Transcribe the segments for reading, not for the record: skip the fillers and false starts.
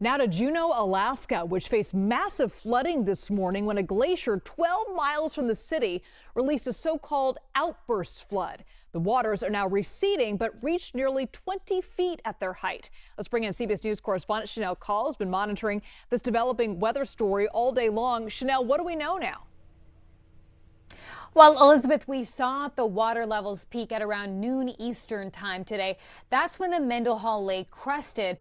Now to Juneau, Alaska, which faced massive flooding this morning when a glacier 12 miles from the city released a so-called outburst flood. The waters are now receding, but reached nearly 20 feet at their height. Let's bring in CBS News correspondent Chanel Call, has been monitoring this developing weather story all day long. Chanel, what do we know now? Well, Elizabeth, we saw the water levels peak at around noon Eastern time today. That's when the Mendenhall Lake crested.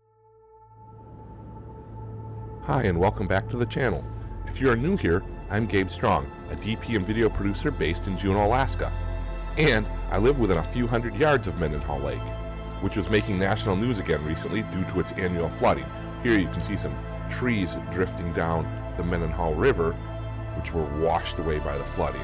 Hi, and welcome back to the channel. If you are new here, I'm Gabe Strong, a DP and video producer based in Juneau, Alaska. And I live within a few hundred yards of Mendenhall Lake, which was making national news again recently due to its annual flooding. Here you can see some trees drifting down the Mendenhall River, which were washed away by the flooding.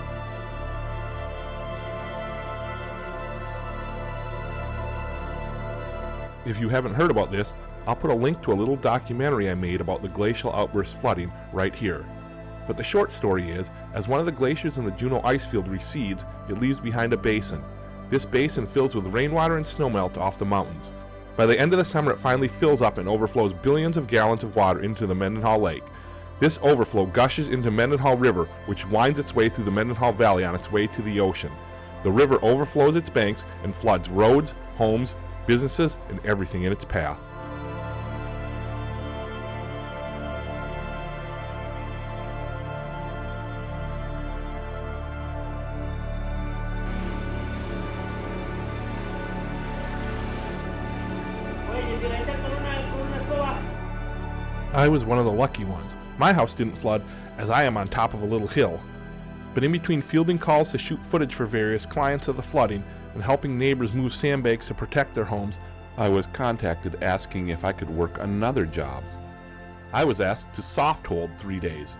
If you haven't heard about this, I'll put a link to a little documentary I made about the glacial outburst flooding right here. But the short story is, as one of the glaciers in the Juneau ice field recedes, it leaves behind a basin. This basin fills with rainwater and snowmelt off the mountains. By the end of the summer, it finally fills up and overflows billions of gallons of water into the Mendenhall Lake. This overflow gushes into Mendenhall River, which winds its way through the Mendenhall Valley on its way to the ocean. The river overflows its banks and floods roads, homes, businesses, and everything in its path. I was one of the lucky ones. My house didn't flood, as I am on top of a little hill. But in between fielding calls to shoot footage for various clients of the flooding and helping neighbors move sandbags to protect their homes, I was contacted asking if I could work another job. I was asked to soft hold 3 days.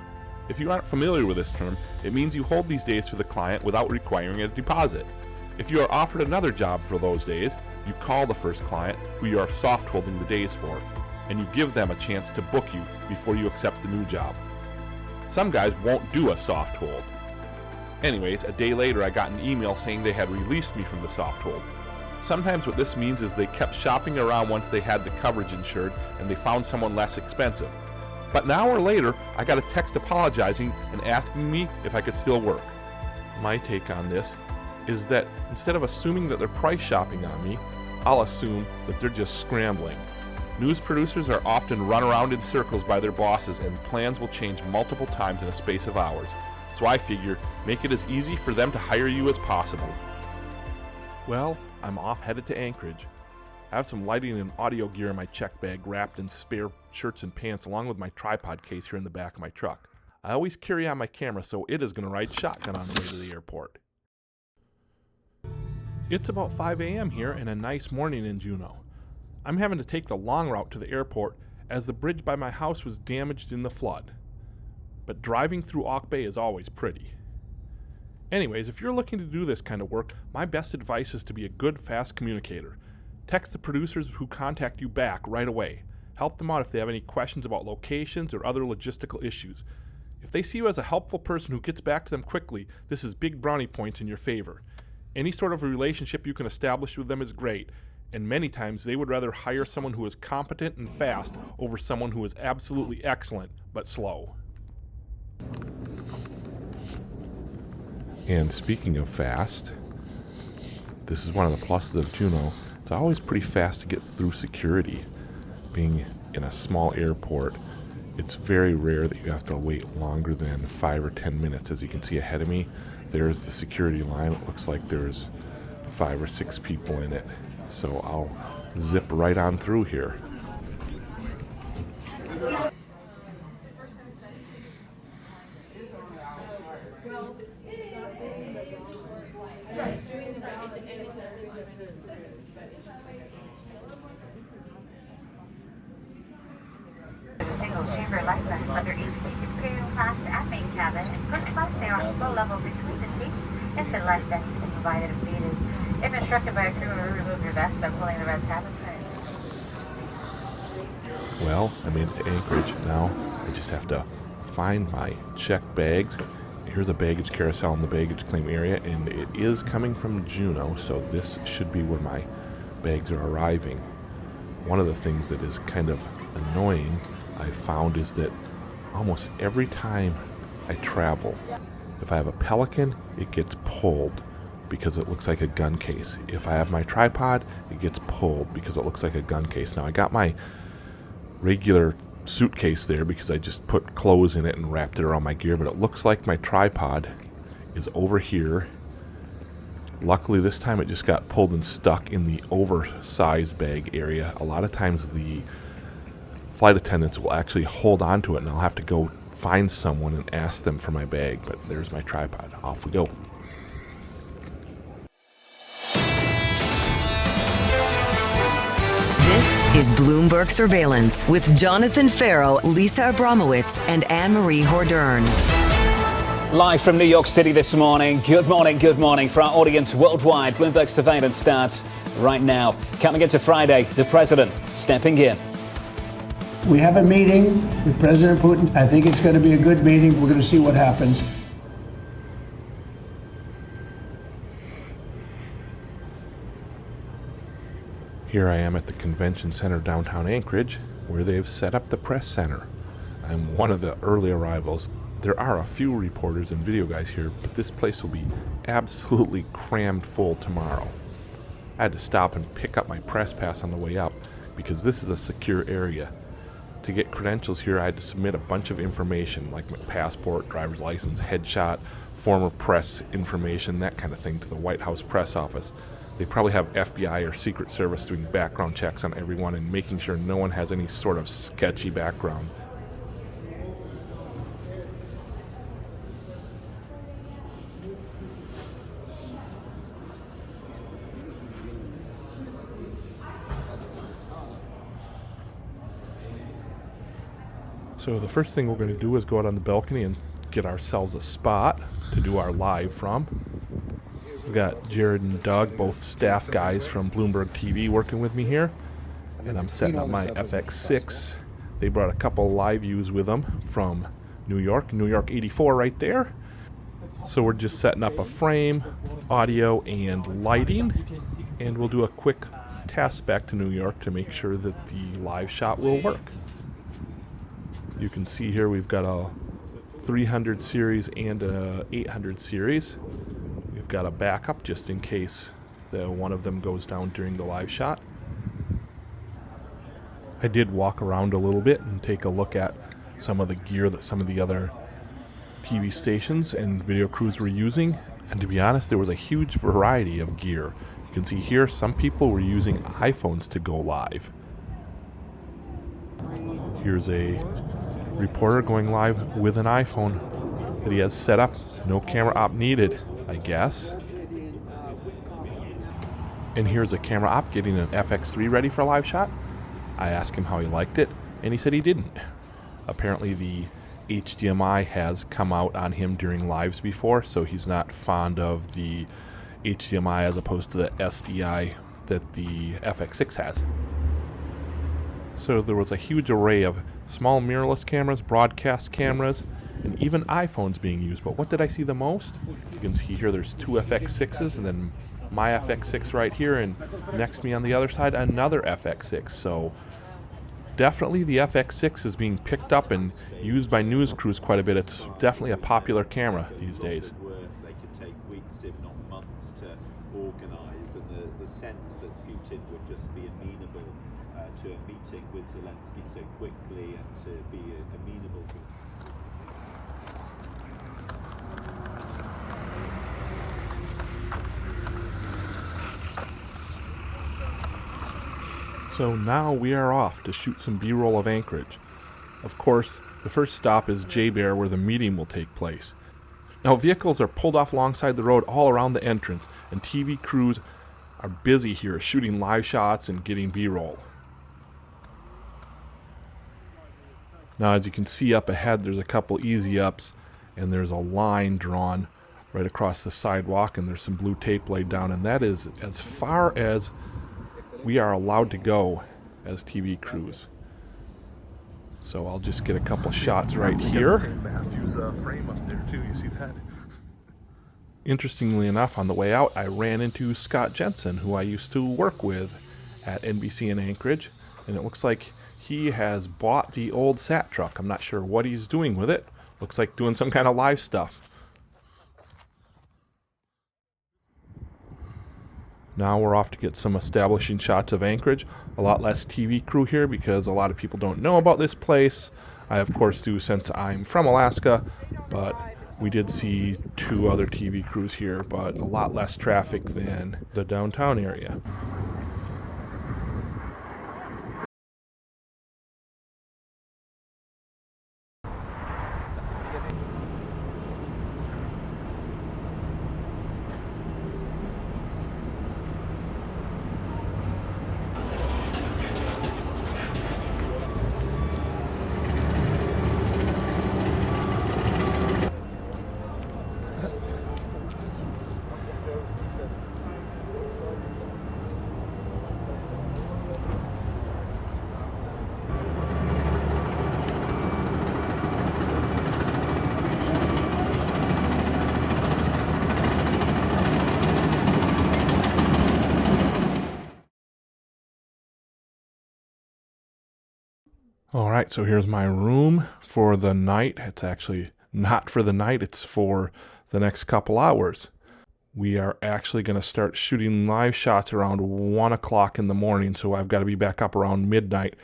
If you aren't familiar with this term, it means you hold these days for the client without requiring a deposit. If you are offered another job for those days, you call the first client who you are soft holding the days for, and you give them a chance to book you before you accept the new job. Some guys won't do a soft hold. Anyways, a day later I got an email saying they had released me from the soft hold. Sometimes what this means is they kept shopping around once they had the coverage insured and they found someone less expensive. But an hour later, I got a text apologizing and asking me if I could still work. My take on this is that instead of assuming that they're price shopping on me, I'll assume that they're just scrambling. News producers are often run around in circles by their bosses, and plans will change multiple times in a space of hours. So I figure, make it as easy for them to hire you as possible. Well, I'm off headed to Anchorage. I have some lighting and audio gear in my check bag wrapped in spare shirts and pants along with my tripod case here in the back of my truck. I always carry on my camera, so it is going to ride shotgun on the way to the airport. It's about 5 a.m. here and a nice morning in Juneau. I'm having to take the long route to the airport as the bridge by my house was damaged in the flood. But driving through Auk Bay is always pretty. Anyways, if you're looking to do this kind of work, my best advice is to be a good, fast communicator. Text the producers who contact you back right away. Help them out if they have any questions about locations or other logistical issues. If they see you as a helpful person who gets back to them quickly, this is big brownie points in your favor. Any sort of a relationship you can establish with them is great, and many times they would rather hire someone who is competent and fast over someone who is absolutely excellent but slow. And speaking of fast, this is one of the pluses of Juneau. It's always pretty fast to get through security. Being in a small airport, it's very rare that you have to wait longer than 5 or 10 minutes. As you can see ahead of me, there's the security line. It looks like there's 5 or 6 people in it. So I'll zip right on through here. Single chamber light vest under each seat, imperial class at main cabin, and first class they are flow level between the seats if the life vest is provided if needed. If instructed by a crew member, remove your vest by pulling the red tab and Well, I made it to Anchorage. Now I just have to find my checked bags. Here's a baggage carousel in the baggage claim area, and it is coming from Juneau, so this should be where my bags are arriving. One of the things that is kind of annoying I found is that almost every time I travel, if I have a Pelican, it gets pulled because it looks like a gun case. If I have my tripod, it gets pulled because it looks like a gun case. Now I got my regular suitcase there because I just put clothes in it and wrapped it around my gear, but it looks like my tripod is over here. Luckily this time it just got pulled and stuck in the oversized bag area. A lot of times the flight attendants will actually hold on to it and I'll have to go find someone and ask them for my bag, but there's my tripod. Off we go. This is Bloomberg Surveillance with Jonathan Farrow, Lisa Abramowitz, and Anne-Marie Hordern. Live from New York City this morning. Good morning for our audience worldwide. Bloomberg Surveillance starts right now. Coming into Friday, the president stepping in. We have a meeting with President Putin. I think it's going to be a good meeting. We're going to see what happens. Here I am at the convention center downtown Anchorage, where they've set up the press center. I'm one of the early arrivals. There are a few reporters and video guys here, but this place will be absolutely crammed full tomorrow. I had to stop and pick up my press pass on the way up because this is a secure area. To get credentials here, I had to submit a bunch of information like my passport, driver's license, headshot, former press information, that kind of thing to the White House press office. They probably have FBI or Secret Service doing background checks on everyone and making sure no one has any sort of sketchy background. So the first thing we're going to do is go out on the balcony and get ourselves a spot to do our live from. We've got Jared and Doug, both staff guys from Bloomberg TV, working with me here. And I'm setting up my FX6. They brought a couple live views with them from New York 84 right there. So we're just setting up a frame, audio, and lighting. And we'll do a quick test back to New York to make sure that the live shot will work. You can see here we've got a 300 series and a 800 series. We've got a backup just in case one of them goes down during the live shot. I did walk around a little bit and take a look at some of the gear that some of the other TV stations and video crews were using, and to be honest, there was a huge variety of gear. You can see here some people were using iPhones to go live. Here's a reporter going live with an iPhone that he has set up. No camera op needed, I guess. And here's a camera op getting an FX3 ready for a live shot. I asked him how he liked it, and he said he didn't. Apparently the HDMI has come out on him during lives before, so he's not fond of the HDMI as opposed to the SDI that the FX6 has. So there was a huge array of small mirrorless cameras, broadcast cameras, and even iPhones being used. But what did I see the most? You can see here there's two FX6s and then my FX6 right here, and next to me on the other side another FX6. So definitely the FX6 is being picked up and used by news crews quite a bit. It's definitely a popular camera these days. They could take weeks, if not months, to organize, and the sense that Putin would just be amenable to a meeting with Zelensky so quickly and to be amenable to. So now we are off to shoot some B-roll of Anchorage. Of course, the first stop is J-Bear, where the meeting will take place. Now vehicles are pulled off alongside the road all around the entrance, and TV crews are busy here shooting live shots and getting B-roll. Now as you can see up ahead, there's a couple easy ups, and there's a line drawn right across the sidewalk, and there's some blue tape laid down, and that is as far as we are allowed to go as TV crews. So I'll just get a couple shots right here. St. Matthew's frame up there too. You see that? Interestingly enough, on the way out, I ran into Scott Jensen, who I used to work with at NBC in Anchorage, and it looks like he has bought the old SAT truck. I'm not sure what he's doing with it. Looks like doing some kind of live stuff. Now we're off to get some establishing shots of Anchorage. A lot less TV crew here because a lot of people don't know about this place. I, of course, do since I'm from Alaska, but we did see 2 other TV crews here, but a lot less traffic than the downtown area. Alright, so here's my room for the night. It's actually not for the night, it's for the next couple hours. We are actually going to start shooting live shots around 1 o'clock in the morning, so I've got to be back up around midnight.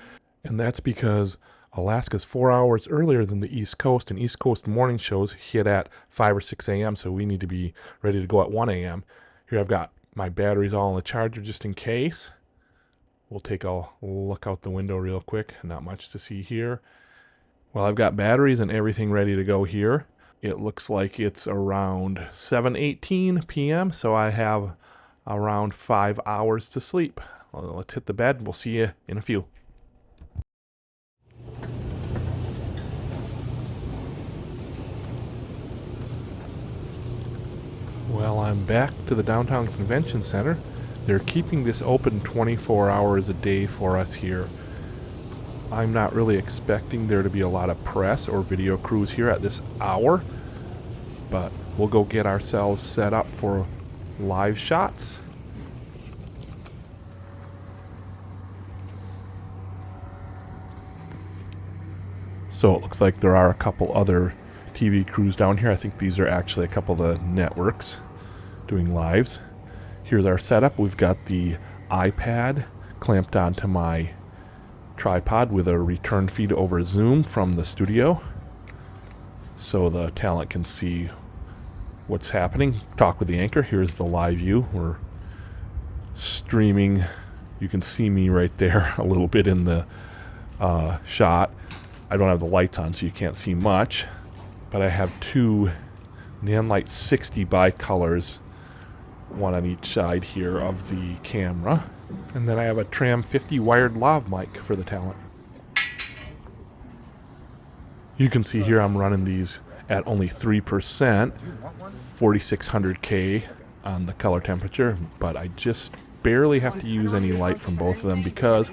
And that's because Alaska's 4 hours earlier than the East Coast, and East Coast morning shows hit at 5 or 6 a.m., so we need to be ready to go at 1 a.m. Here I've got my batteries all on the charger just in case. We'll take a look out the window real quick. Not much to see here. Well, I've got batteries and everything ready to go here. It looks like it's around 7:18 p.m., so I have around 5 hours to sleep. Well, let's hit the bed. We'll see you in a few. Well, I'm back to the downtown convention center. They're keeping this open 24 hours a day for us here. I'm not really expecting there to be a lot of press or video crews here at this hour, but we'll go get ourselves set up for live shots. So it looks like there are a couple other TV crews down here. I think these are actually a couple of the networks doing lives. Here's our setup. We've got the iPad clamped onto my tripod with a return feed over Zoom from the studio, so the talent can see what's happening. Talk with the anchor. Here's the live view. We're streaming. You can see me right there a little bit in the shot. I don't have the lights on, so you can't see much, but I have 2 Nanlite 60 bicolors, one on each side here of the camera. And then I have a Tram 50 wired lav mic for the talent. You can see here I'm running these at only 3%, 4600K on the color temperature, but I just barely have to use any light from both of them because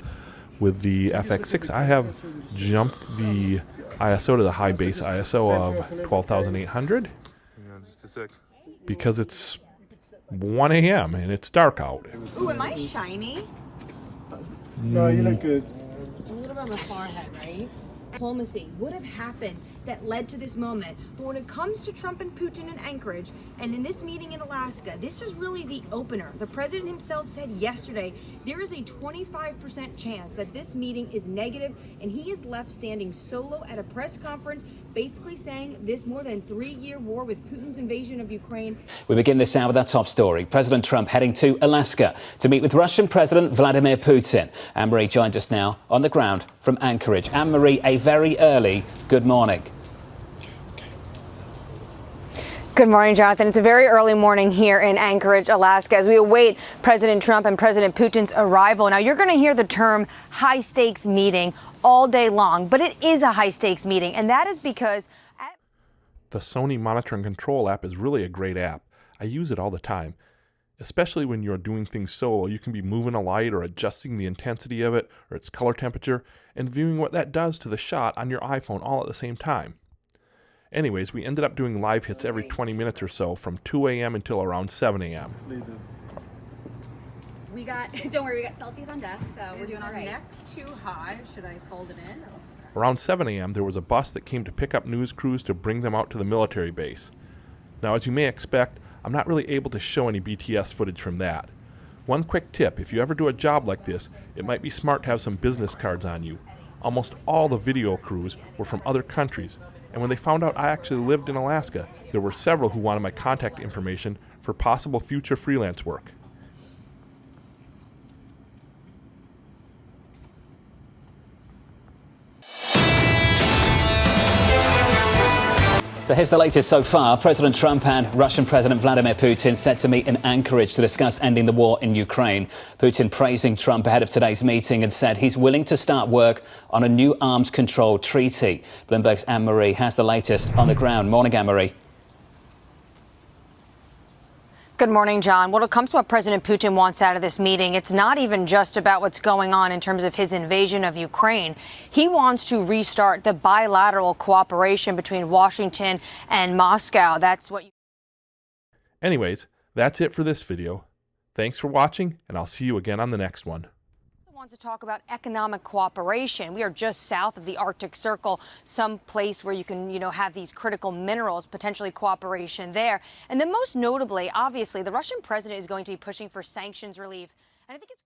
with the FX6 I have jumped the ISO to the high base ISO of 12,800 because it's 1 a.m. and it's dark out. Ooh, am I shiny? No, you look good. A little bit on the forehead, right? Diplomacy would have happened that led to this moment. But when it comes to Trump and Putin in Anchorage and in this meeting in Alaska, this is really the opener. The president himself said yesterday there is a 25% chance that this meeting is negative, and he is left standing solo at a press conference basically saying this more than 3-year war with Putin's invasion of Ukraine. We begin this hour with our top story. President Trump heading to Alaska to meet with Russian President Vladimir Putin. Anne-Marie joins us now on the ground from Anchorage. Anne-Marie, a very early good morning. Good morning, Jonathan. It's a very early morning here in Anchorage, Alaska, as we await President Trump and President Putin's arrival. Now, you're going to hear the term high-stakes meeting all day long, but it is a high-stakes meeting, and that is because the Sony Monitor and Control app is really a great app. I use it all the time, especially when you're doing things solo. You can be moving a light or adjusting the intensity of it or its color temperature and viewing what that does to the shot on your iPhone all at the same time. Anyways, we ended up doing live hits every 20 minutes or so from 2 a.m. until around 7 a.m. We got, don't worry, we got Celsius on deck, so we're doing all right. Is the neck too high? Should I fold it in? Around 7 a.m., there was a bus that came to pick up news crews to bring them out to the military base. Now, as you may expect, I'm not really able to show any BTS footage from that. One quick tip, if you ever do a job like this, it might be smart to have some business cards on you. Almost all the video crews were from other countries, and when they found out I actually lived in Alaska, there were several who wanted my contact information for possible future freelance work. So here's the latest so far. President Trump and Russian President Vladimir Putin set to meet in Anchorage to discuss ending the war in Ukraine. Putin praising Trump ahead of today's meeting and said he's willing to start work on a new arms control treaty. Bloomberg's Anne-Marie has the latest on the ground. Morning, Anne-Marie. Good morning, John. When it comes to what President Putin wants out of this meeting, it's not even just about what's going on in terms of his invasion of Ukraine. He wants to restart the bilateral cooperation between Washington and Moscow. That's what. Anyways, that's it for this video. Thanks for watching, and I'll see you again on the next one. Wants to talk about economic cooperation. We are just south of the Arctic Circle, some place where you can, have these critical minerals, potentially cooperation there. And then most notably, obviously, the Russian president is going to be pushing for sanctions relief. And I think it's